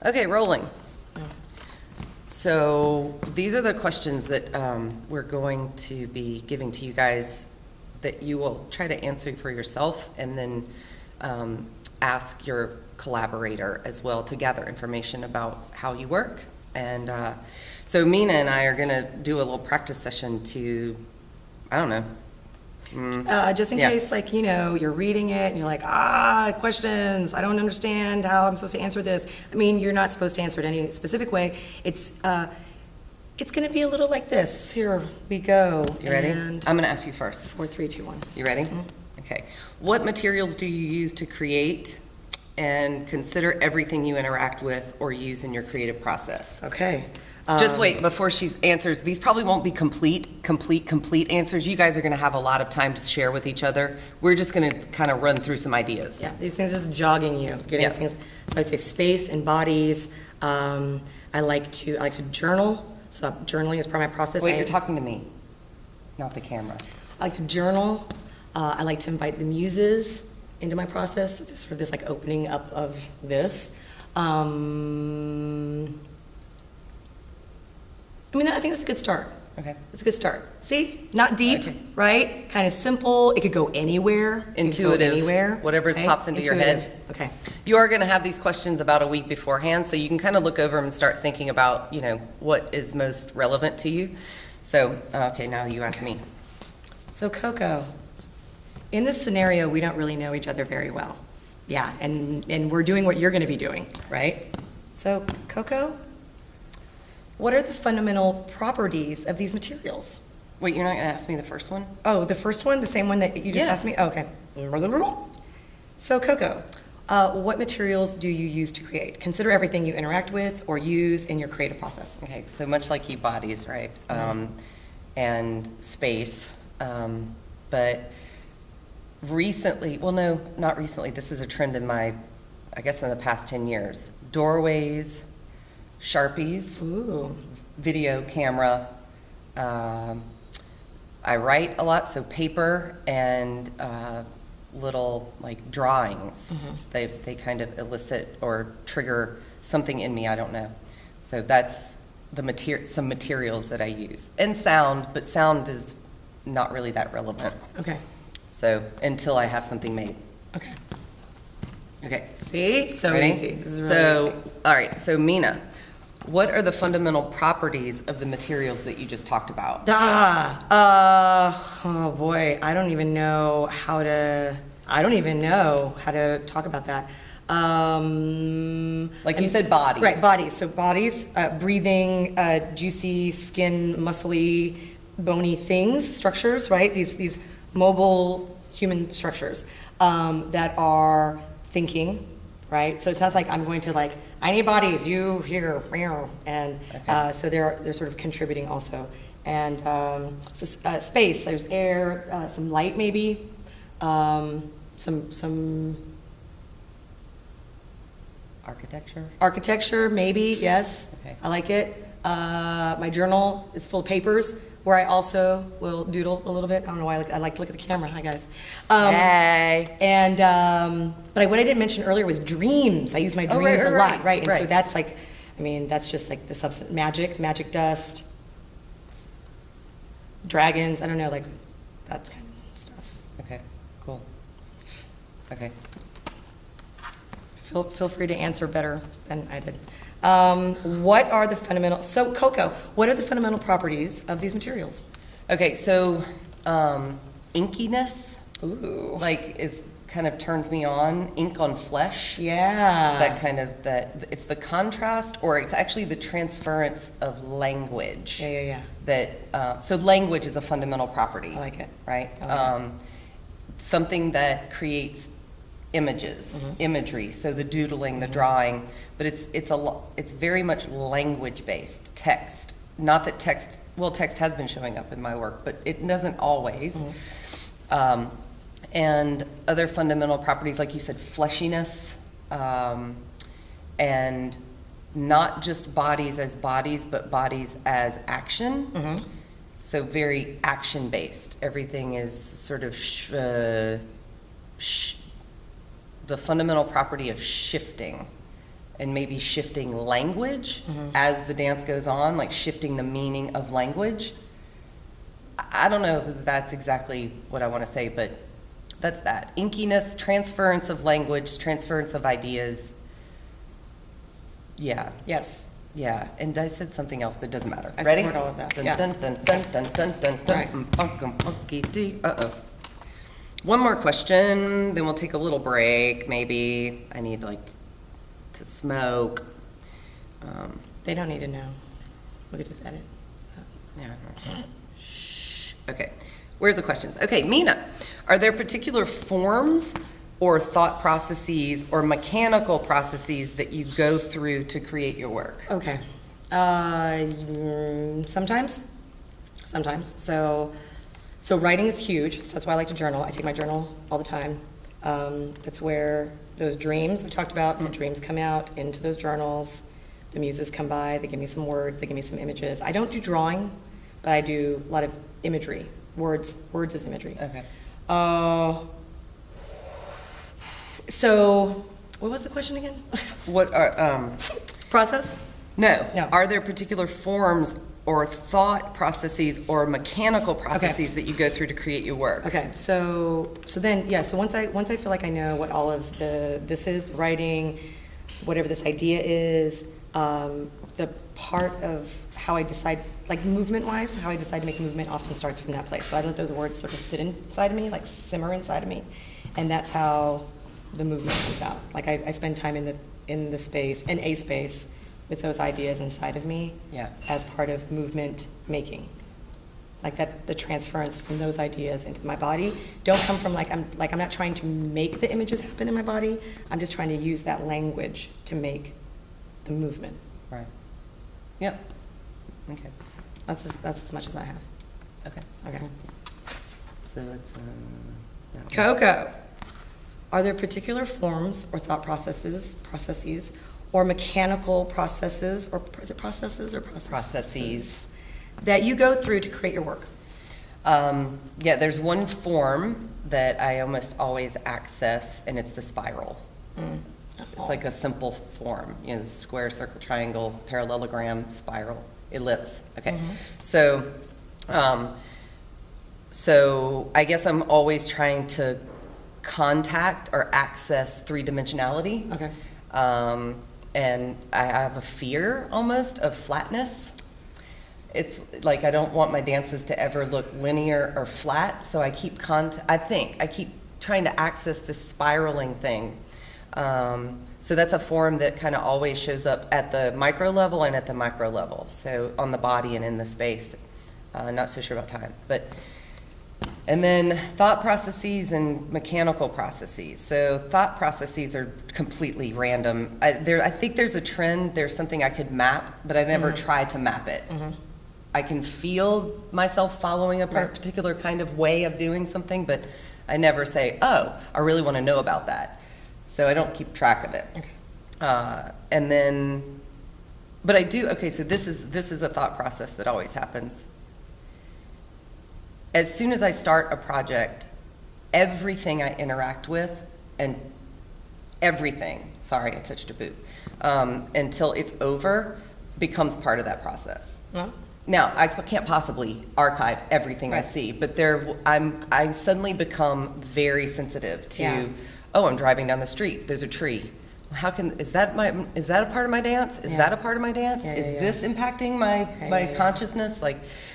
Okay, rolling. Yeah. So these are the questions that we're going to be giving to you guys that you will try to answer for yourself and then ask your collaborator as well to gather information about how you work. And so Mina and I are going to do a little practice session to, I don't know. Just in case, like, you know, you're reading it and you're like, questions, I don't understand how I'm supposed to answer this. I mean, you're not supposed to answer it any specific way. It's going to be a little like this. Here we go. You ready? And I'm going to ask you first. 4, 3, 2, 1. You ready? Mm-hmm. Okay. What materials do you use to create, and consider everything you interact with or use in your creative process? Okay. Just wait, before she answers, these probably won't be complete answers. You guys are going to have a lot of time to share with each other. We're just going to kind of run through some ideas. Yeah, these things just jogging you, getting things. So I'd say space and bodies. I like to journal. So journaling is part of my process. Wait, you're talking to me, not the camera. I like to journal. I like to invite the muses into my process. There's sort of this like opening up of this. I mean, I think that's a good start. Okay. That's a good start. See? Not deep, Okay. right? Kind of simple. It could go anywhere. Intuitive. Anywhere. Whatever pops into your head. Okay. You are going to have these questions about a week beforehand, so you can kind of look over them and start thinking about, you know, what is most relevant to you. So, okay, now you ask me. So, CoCo, in this scenario, we don't really know each other very well. Yeah, and we're doing what you're going to be doing, right? So, CoCo, what are the fundamental properties of these materials? Wait, you're not going to ask me the first one? Oh, the first one, the same one that you just asked me? Oh, okay. So, CoCo, what materials do you use to create? Consider everything you interact with or use in your creative process. Okay, so much like you, bodies, right? And space. But recently, well, no, not recently. This is a trend in I guess in the past 10 years. Doorways, Sharpies, Ooh. video camera. I write a lot, so paper and little like drawings. Mm-hmm. They kind of elicit or trigger something in me. I don't know. So that's some materials that I use, and sound. But sound is not really that relevant. Okay. So until I have something made. Okay. Okay. See? So Ready? easy. This is really easy. All right. So Mina, what are the fundamental properties of the materials that you just talked about? Oh boy, I don't even know how to talk about that. Like you said, bodies. Right, bodies. So bodies, breathing, juicy, skin, muscly, bony things, structures, right? These mobile human structures that are thinking, right? So it sounds like I'm going to like, I need bodies, you here, and Okay. so they're sort of contributing also. And space, there's air, some light maybe, some architecture maybe, yes. Okay. I like it. My journal is full of papers where I also will doodle a little bit. I don't know why I like to look at the camera. Hi guys. Hey. And but what I didn't mention earlier was dreams. I use my dreams a lot, right? And so that's like, I mean, that's just like the substance, magic dust, dragons. I don't know, like that's kind of stuff. Okay. Cool. Okay. Feel free to answer better than I did. What are the fundamental? So, CoCo, what are the fundamental properties of these materials? Okay. So, inkiness, Ooh, like kind of turns me on. Ink on flesh. yeah. It's the contrast, or it's actually the transference of language. Yeah. So language is a fundamental property. I like it. Right? I like it. Something that creates images, imagery. So the doodling, the drawing, but it's very much language based. Text. Not that text has been showing up in my work, but it doesn't always. And other fundamental properties, like you said, fleshiness, and not just bodies as bodies, but bodies as action. So very action-based. Everything is sort of the fundamental property of shifting. and maybe shifting language as the dance goes on, like shifting the meaning of language. I don't know if that's exactly what I want to say, but that's that. Inkiness, transference of language, transference of ideas. Yeah. Yes. Yeah, and I said something else, but it doesn't matter. I Ready? support all of that. Dun, Yeah. dun, dun, dun, dun, dun, dun, dun, Right. Uh-oh. One more question, then we'll take a little break, maybe. I need, like, to smoke. They don't need to know. We could just edit. Yeah. Shh. Okay, where's the questions? Okay, Mina, are there particular forms or thought processes or mechanical processes that you go through to create your work? Okay. Sometimes. So writing is huge. So that's why I like to journal. I take my journal all the time. That's where those dreams I talked about, the dreams come out into those journals. The muses come by. They give me some words. They give me some images. I don't do drawing, but I do a lot of imagery. Words is imagery. Okay. So what was the question again? What are, Process? no. No. Are there particular forms or thought processes or mechanical processes that you go through to create your work? Okay, so once I feel like I know what all of this is, the writing, whatever this idea is, the part of how I decide, like movement-wise, how I decide to make movement often starts from that place. So I let those words sort of sit inside of me, like simmer inside of me, and that's how the movement comes out. Like I spend time in a space with those ideas inside of me, Yeah. as part of movement making. Like that, the transference from those ideas into my body don't come from I'm not trying to make the images happen in my body. I'm just trying to use that language to make the movement. Right. Yep. Okay. That's as much as I have. Okay. Okay. So it's that one. CoCo. Are there particular forms or thought processes, or mechanical processes, or is it processes or processes? Processes. That you go through to create your work? Yeah, there's one form that I almost always access, and it's the spiral. It's like a simple form, square, circle, triangle, parallelogram, spiral, ellipse. Okay, so I guess I'm always trying to contact or access three-dimensionality. Okay. And I have a fear almost of flatness. It's like I don't want my dances to ever look linear or flat, so I keep I keep trying to access this spiraling thing. So that's a form that kind of always shows up at the micro level and at the macro level. So on the body and in the space. Not so sure about time, and then thought processes and mechanical processes. So thought processes are completely random. I think there's a trend, there's something I could map, but I never tried to map it. I can feel myself following a particular kind of way of doing something, but I never say, oh, I really want to know about that. So I don't keep track of it. Okay. But I do, okay, so this is a thought process that always happens. As soon as I start a project, everything I interact with, and everything, sorry, I touched a boob, until it's over, becomes part of that process. Well, Now, I can't possibly archive everything I see, but I suddenly become very sensitive to, oh, I'm driving down the street, there's a tree. Is that a part of my dance? Is that a part of my dance? Is this impacting my consciousness?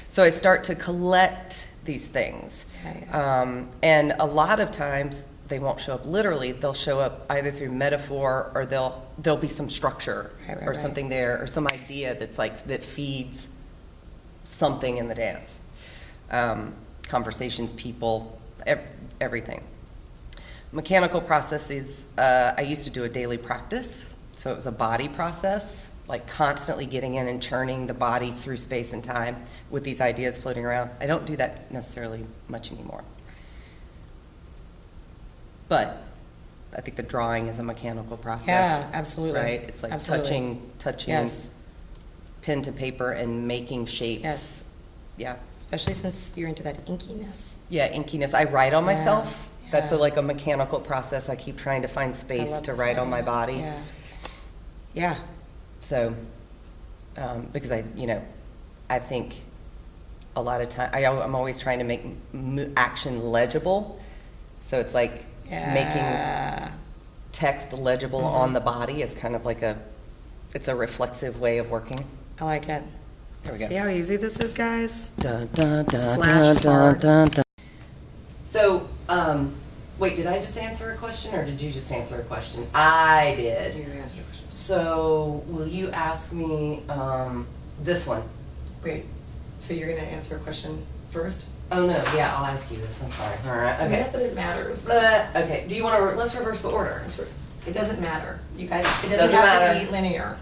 So I start to collect these things. And a lot of times they won't show up literally, they'll show up either through metaphor or there'll be some structure or something there or some idea that feeds something in the dance. Conversations, people, everything. Mechanical processes, I used to do a daily practice, so it was a body process, like constantly getting in and churning the body through space and time with these ideas floating around. I don't do that necessarily much anymore. But I think the drawing is a mechanical process. Yeah, absolutely. Right? It's like touching pen to paper and making shapes. Yes. Yeah. Especially since you're into that inkiness. Yeah, inkiness. I write on myself. Yeah. That's like a mechanical process. I keep trying to find space to write on my body. Yeah. Yeah. So, because I think a lot of time, I'm always trying to make action legible. So it's like making text legible on the body is kind of like it's a reflexive way of working. I like it. There we go. See how easy this is, guys? Dun, dun, dun, Slash dun, hard. dun, dun. So, wait, did I just answer a question or did you just answer a question? I did. You answered a question. So, will you ask me this one? Wait, so you're going to answer a question first? Oh no, yeah, I'll ask you this. I'm sorry. All right, okay. Not that it matters. Okay, do you want to, let's reverse the order. It doesnn't matter. You guys, it Doesn't doesn't have matter. to be linear.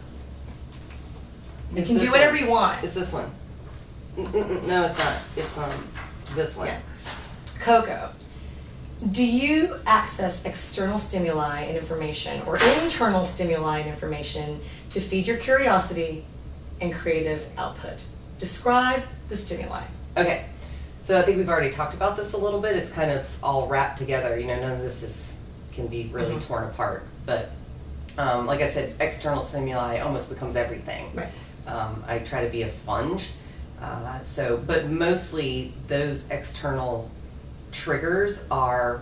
You It's can this do whatever one. you want. It's this one. No, it's not. It's this one. Yeah. CoCo. Do you access external stimuli and information or internal stimuli and information to feed your curiosity and creative output? Describe the stimuli. Okay, so I think we've already talked about this a little bit. It's kind of all wrapped together. None of this can be really torn apart. But like I said, external stimuli almost becomes everything. Right. I try to be a sponge. But mostly those external triggers are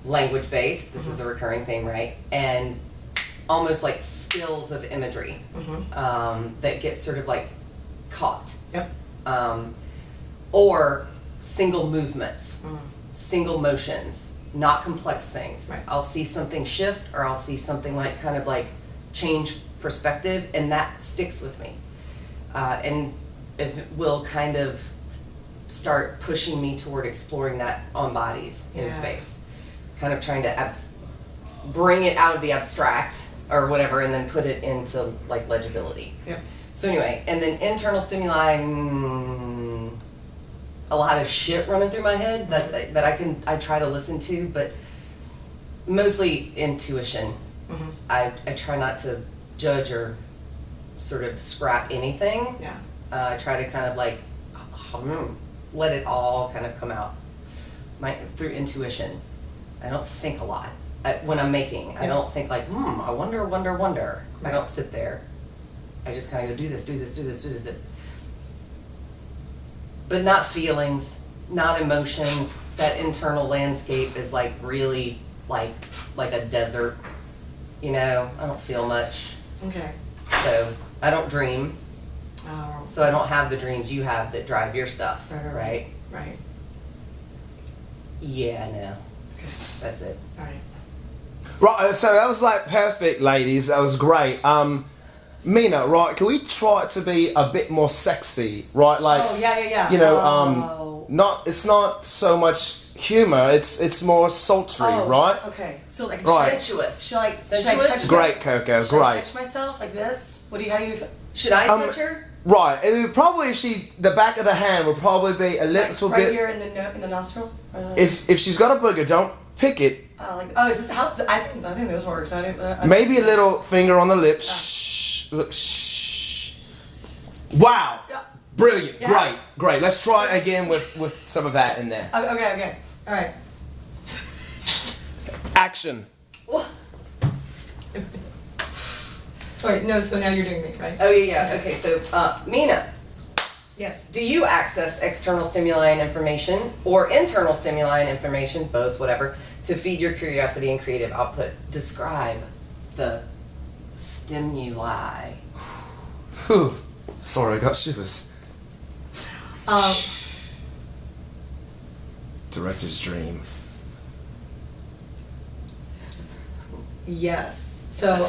language-based. This is a recurring theme, right? And almost like stills of imagery that get sort of like caught. Yep. Or single movements, single motions, not complex things. Right. I'll see something shift or I'll see something like kind of like change perspective and that sticks with me. And it will kind of start pushing me toward exploring that on bodies in space. Kind of trying to bring it out of the abstract or whatever and then put it into like legibility. Yep. So anyway, and then internal stimuli, a lot of shit running through my head that I try to listen to, but mostly intuition. I try not to judge or sort of scrap anything. Yeah. I try to kind of like let it all kind of come out through intuition. I don't think a lot when I'm making. I don't think like, I wonder. I don't sit there. I just kind of go do this. But not feelings, not emotions. That internal landscape is like really like a desert. I don't feel much. Okay. So I don't dream. Oh. So I don't have the dreams you have that drive your stuff, right? Right. Yeah, no. Okay. That's it. All right. Right, so that was like perfect, ladies. That was great. Mina, right? Can we try to be a bit more sexy, right? Like, Oh, yeah. It's not so much humor. It's more sultry, right? Okay. So like Right. Sensuous. Should I Sensuous? touch Great, CoCo. Should I Great. touch myself like this? How do you Should I touch her? Right. It would probably the back of the hand would probably be a like little right bit. here in the nostril? If she's got a booger, don't pick it. Is this how? I think this works. Maybe a little finger on the lips. Shh. Look. Shh. Wow. Yeah. Brilliant. Yeah. Great. Let's try it again with some of that in there. Okay. All right. Action. Wait, no. So now you're doing me, right? Oh yeah. Okay, so Mina, Yes. do you access external stimuli and information or internal stimuli and information, both, whatever, to feed your curiosity and creative output? Describe the stimuli. Whew. Sorry, I got shivers. Director's dream. Yes. So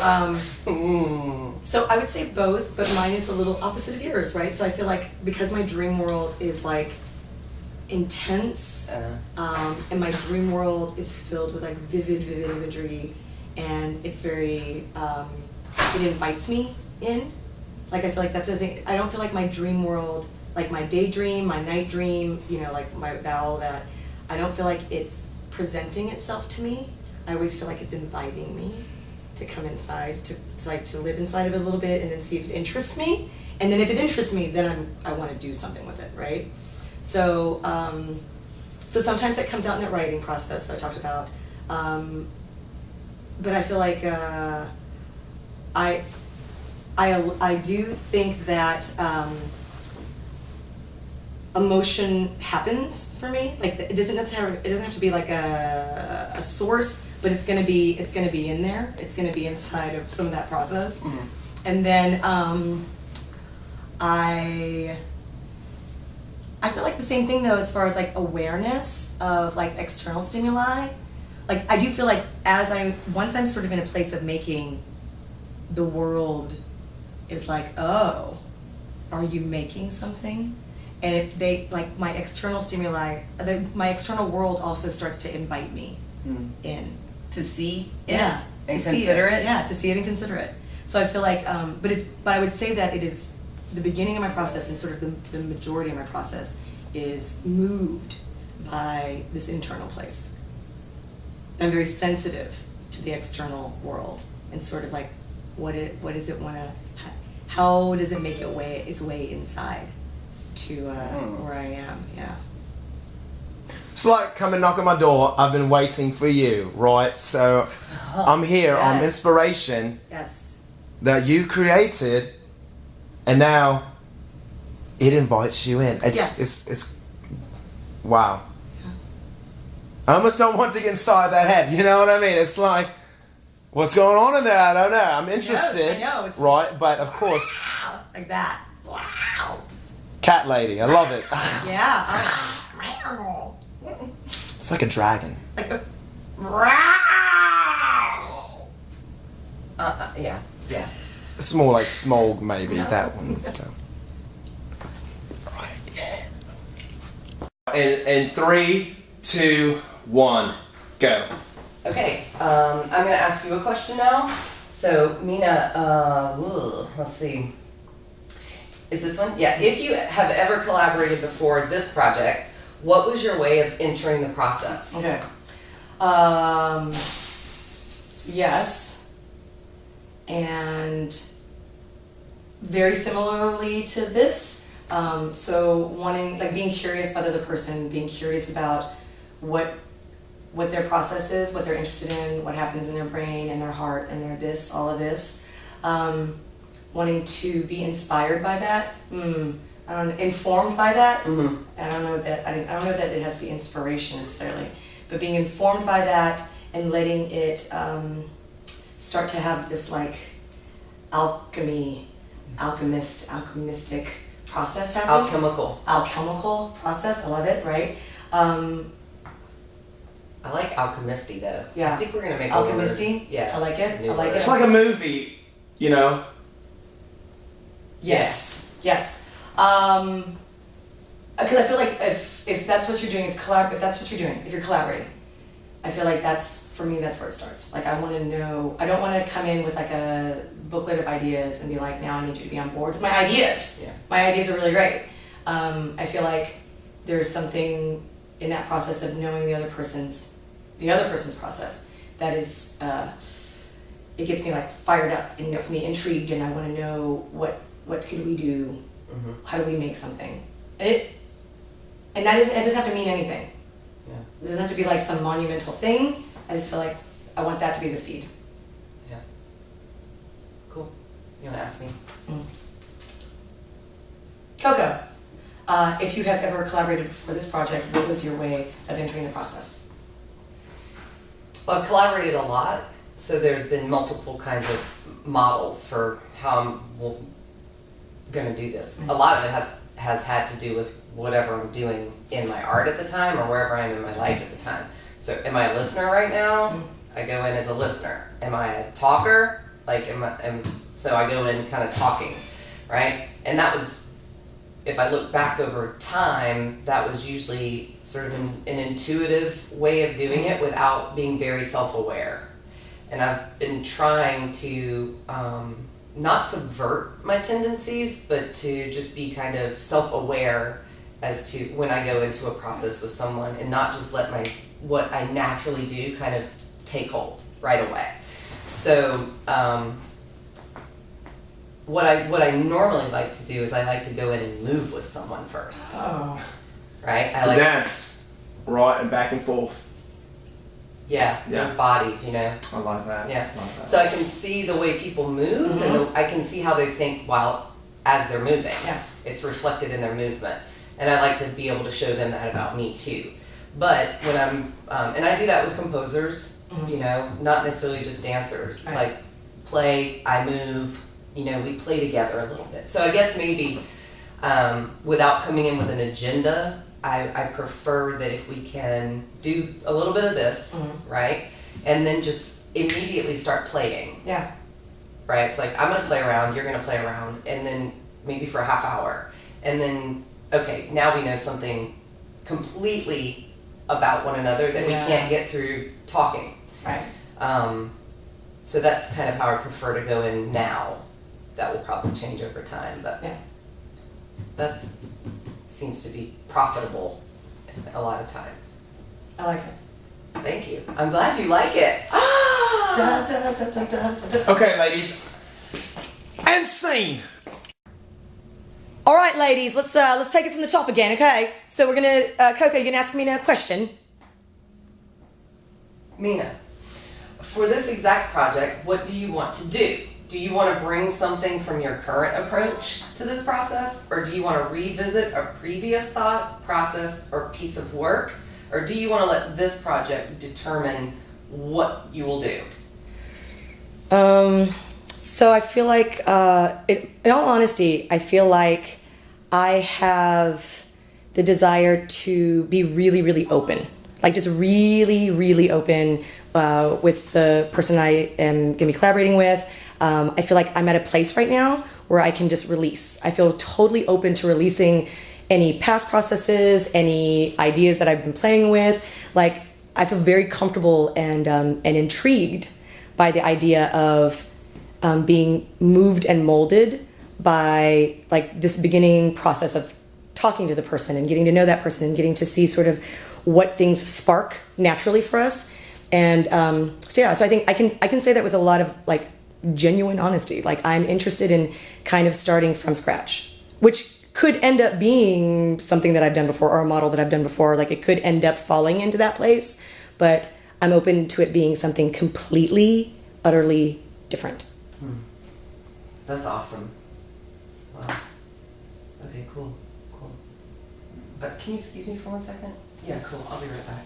so I would say both, but mine is a little opposite of yours, right? So I feel like because my dream world is like intense, and my dream world is filled with like vivid imagery, and it's very it invites me in. Like I feel like that's the thing. I don't feel like my dream world, like my daydream, my night dream, like all that. I don't feel like it's presenting itself to me. I always feel like it's inviting me to come inside, to live inside of it a little bit, and then see if it interests me. And then if it interests me, then I want to do something with it, right? So so sometimes that comes out in that writing process that I talked about. But I feel like I do think that emotion happens for me. Like it doesn't have to be like a source, but it's gonna be in there. It's gonna be inside of some of that process. Mhm. And then I feel like the same thing though as far as like awareness of like external stimuli. Like I do feel like once I'm sort of in a place of making, the world is like, oh, are you making something? And if they like my external stimuli, my external world also starts to invite me in To see it yeah and to see consider it. yeah, to see it and consider it. So I feel like but I would say that it is the beginning of my process, and sort of the majority of my process is moved by this internal place. I'm very sensitive to the external world and sort of like what does it want to, how does it make its way inside to where I am. Yeah. It's like come and knock on my door. I've been waiting for you, right? So I'm here on Yes. inspiration Yes. that you've created, and now it invites you in. It's wow. I almost don't want to get inside that head. You know what I mean? It's like, what's going on in there? I don't know. I'm interested, I know, it's- right? But of course, Like that. Wow. cat lady. I love it. Yeah. Oh. It's like a dragon. Like a, Yeah. Yeah. It's more like Smog, maybe that one. Right, yeah. In 3, 2, 1, go. Okay, I'm going to ask you a question now. So, Mina, let's see. Is this one? Yeah. If you have ever collaborated before this project, what was your way of entering the process? okay. Yes. And very similarly to this, so wanting, like being curious about the other person, being curious about what their process is, what they're interested in, what happens in their brain and their heart and their all of this. Wanting to be inspired by that, informed by that. Mm-hmm. I don't know that it has to be inspiration necessarily, but being informed by that and letting it start to have this like alchemistic process happen. Alchemical process. I love it. Right. I like alchemisty though. Yeah. I think we're gonna make Alchemisty? a word. Yeah. I like it. New I like word. It's like a movie, you know. Yes. Yes. Because I feel like if that's what you're doing, if you're collaborating, I feel like for me, that's where it starts. Like I want to know, I don't want to come in with like a booklet of ideas and be like, now I need you to be on board with my ideas. Yeah. My ideas are really great. I feel like there's something in that process of knowing the other person's process that is, it gets me like fired up and gets me intrigued, and I want to know what could we do? Mm-hmm. How do we make something? And it doesn't have to mean anything. Yeah. It doesn't have to be like some monumental thing. I just feel like I want that to be the seed. Yeah. Cool. You wanna ask me? CoCo, if you have ever collaborated before this project, what was your way of entering the process? Well, I've collaborated a lot, so there's been multiple kinds of models for how I'm going to do this. A lot of it has had to do with whatever I'm doing in my art at the time or wherever I am in my life at the time. So am I a listener right now? I go in as a listener. Am I a talker? So I go in kind of talking, right? And that was, if I look back over time, that was usually sort of an intuitive way of doing it without being very self-aware. And I've been trying to not subvert my tendencies, but to just be kind of self-aware as to when I go into a process with someone and not just let what I naturally do kind of take hold right away. So what I normally like to do is I like to go in and move with someone first. Oh. Right? It's a dance, right, and back and forth. Yeah, Yeah. those bodies, you know. I like that. Yeah. I like that. So I can see the way people move, and I can see how they think while as they're moving. Yeah. It's reflected in their movement, and I like to be able to show them that about me too. But when I'm, and I do that with composers, you know, not necessarily just dancers. Right. Like play, I move, you know, we play together a little bit. So I guess maybe without coming in with an agenda, I prefer that if we can do a little bit of this, right? And then just immediately start playing, Yeah. right? It's like, I'm gonna play around, you're gonna play around, and then maybe for a half hour. And then, okay, now we know something completely about one another that we can't get through talking. Right. So that's kind of how I prefer to go in now. That will probably change over time, but Yeah. that's seems to be profitable a lot of times. I like it. Thank you. I'm glad you like it. Da, da, da, da, da, da. Okay, ladies. And scene. All right, ladies, let's take it from the top again, okay? So we're gonna, CoCo, you're gonna ask me a question. Mina, for this exact project, what do you want to do? Do you want to bring something from your current approach to this process? Or do you want to revisit a previous thought, process, or piece of work? Or do you want to let this project determine what you will do? So I feel like, in all honesty, I feel like I have the desire to be really, really open. Like just really, really open with the person I am going to be collaborating with. I feel like I'm at a place right now where I can just release. I feel totally open to releasing any past processes, any ideas that I've been playing with. Like I feel very comfortable and intrigued by the idea of being moved and molded by like this beginning process of talking to the person and getting to know that person and getting to see sort of what things spark naturally for us. And so I think I can say that with a lot of like genuine honesty. Like I'm interested in kind of starting from scratch, which could end up being something that I've done before or a model that I've done before. Like it could end up falling into that place, but I'm open to it being something completely, utterly different. That's awesome. Wow. Okay, cool. Can you excuse me for 1 second? Yeah, cool. I'll be right back.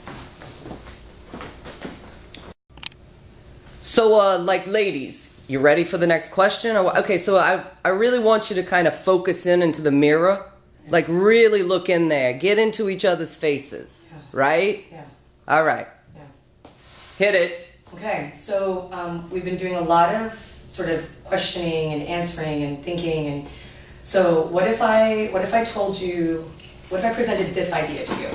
So, like, ladies, you ready for the next question? Okay, so I really want you to kind of focus in into the mirror. Like, really look in there. Get into each other's faces. Yeah. Right? Yeah. All right. Yeah. Hit it. Okay, so we've been doing a lot of sort of questioning and answering and thinking, and so what if I presented this idea to you?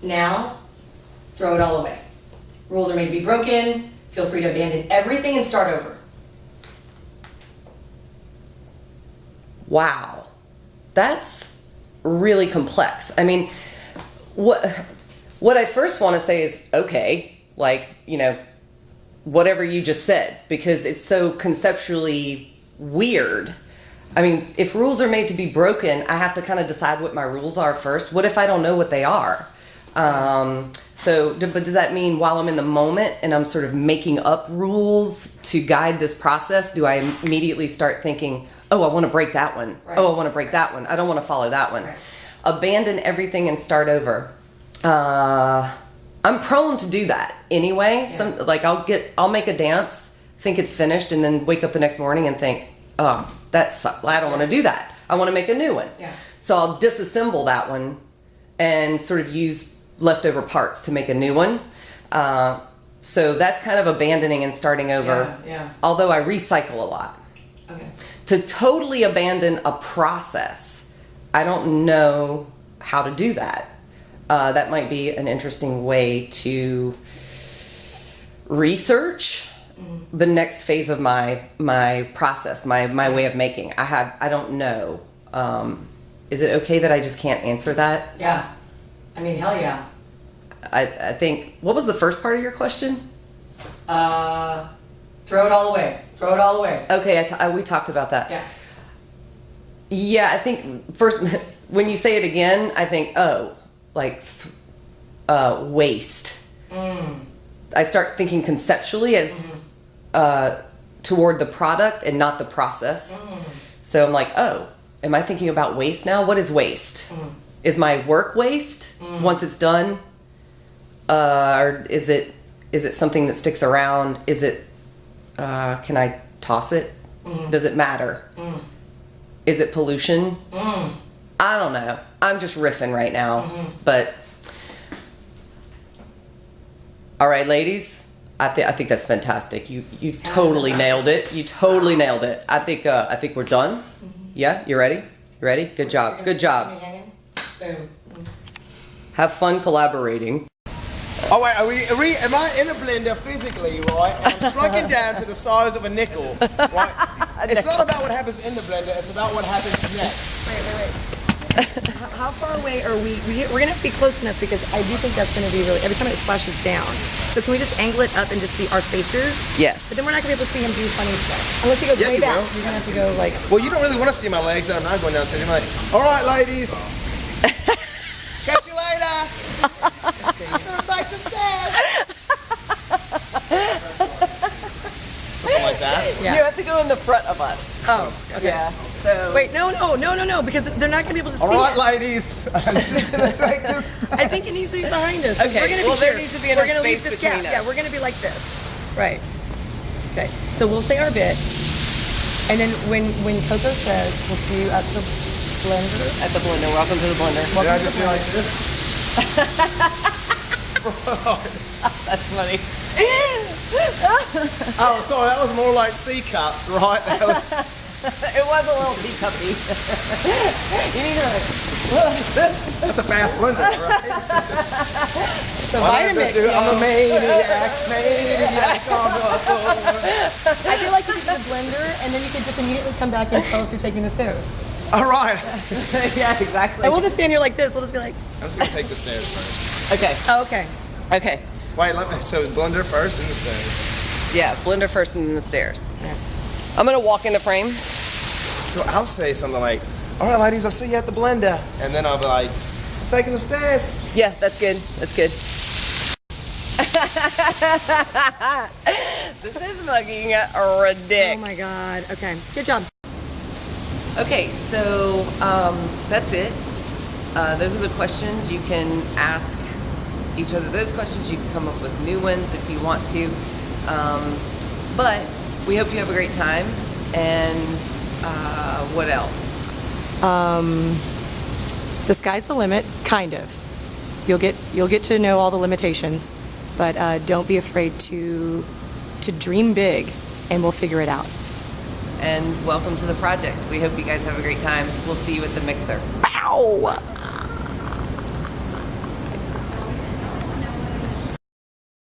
Now, throw it all away. Rules are made to be broken. Feel free to abandon everything and start over. Wow. That's really complex. I mean, what I first want to say is, okay, like, you know, whatever you just said, because it's so conceptually weird. I mean, if rules are made to be broken, I have to kind of decide what my rules are first. What if I don't know what they are? But does that mean while I'm in the moment and I'm sort of making up rules to guide this process, do I immediately start thinking, oh, I want to break that one. Right. Oh, I want to break that one. I don't want to follow that one. Right. Abandon everything and start over. I'm prone to do that anyway. Yeah. I'll make a dance, think it's finished, and then wake up the next morning and think, oh, I don't want to do that. I want to make a new one. Yeah. So I'll disassemble that one and sort of use leftover parts to make a new one. So that's kind of abandoning and starting over. Yeah. Although I recycle a lot. Okay. To totally abandon a process, I don't know how to do that. That might be an interesting way to research the next phase of my process, my way of making. I don't know. Is it okay that I just can't answer that? Yeah. I mean, hell yeah. I think, what was the first part of your question? Throw it all away. Throw it all away. Okay, we talked about that. Yeah. Yeah, I think first, when you say it again, I think, waste. I start thinking conceptually as toward the product and not the process. So I'm like, oh, am I thinking about waste now? What is waste? Is my work waste once it's done? Or is it something that sticks around? Is it, can I toss it? Does it matter? Is it pollution? I don't know. I'm just riffing right now. But, all right, ladies, I think that's fantastic. You totally nailed it. You totally nailed it. I think we're done. Yeah, you ready? You ready? Good job. Good job. Have fun collaborating. Oh wait, am I in a blender physically, right? And I'm shrunken down to the size of a nickel, right? It's not about what happens in the blender, it's about what happens next. Wait. How far away are we? We're gonna have to be close enough because I do think that's gonna be really, every time it splashes down. So can we just angle it up and just be our faces? Yes. But then we're not gonna be able to see him do funny stuff. Unless he goes Yeah, way you back. will. You're gonna have to go like, Well, you don't really want to see my legs that I'm not going down, so you're like, alright ladies, catch you later. He's gonna take the stairs. Something like that. yeah. You have to go in the front of us. Oh, okay. Yeah. So Wait, no, because they're not gonna be able to see Alright it. ladies, I'm just gonna take this. I think it needs to be behind us. 'Cause Okay, we're gonna well, be there here. needs to be We're enough gonna leave space this gap. between us. Yeah, we're gonna be like this. Right. Okay. So we'll say our bit, and then when CoCo says, we'll see you at the blender. At the blender. Welcome to the blender. Did I just be like this? That's funny. Oh, sorry, that was more like C cups, right? That was. It was a little teacuppy. You need to. That's a fast blender, right? So Vitamix. I'm a maniac. I feel like you could do the blender, and then you could just immediately come back and tell us you're taking the stairs. All right. Yeah, exactly. And we'll just stand here like this. We'll just be like, I'm just gonna take the stairs first. Okay. oh, okay. Okay. Wait, so it's blender first and the stairs. Yeah, blender first and then the stairs. Yeah. I'm gonna walk in the frame. So I'll say something like, "All right, ladies, I'll see you at the blender," and then I'll be like, "I'm taking the stairs." Yeah, that's good. That's good. This is mugging Oh ridiculous. my God. Okay. Good job. Okay, so that's it. Those are the questions. You can ask each other those questions. You can come up with new ones if you want to. But we hope you have a great time. And what else? The sky's the limit, kind of. You'll get to know all the limitations, but don't be afraid to dream big, and we'll figure it out. And welcome to the project. We hope you guys have a great time. We'll see you at the mixer. Bow!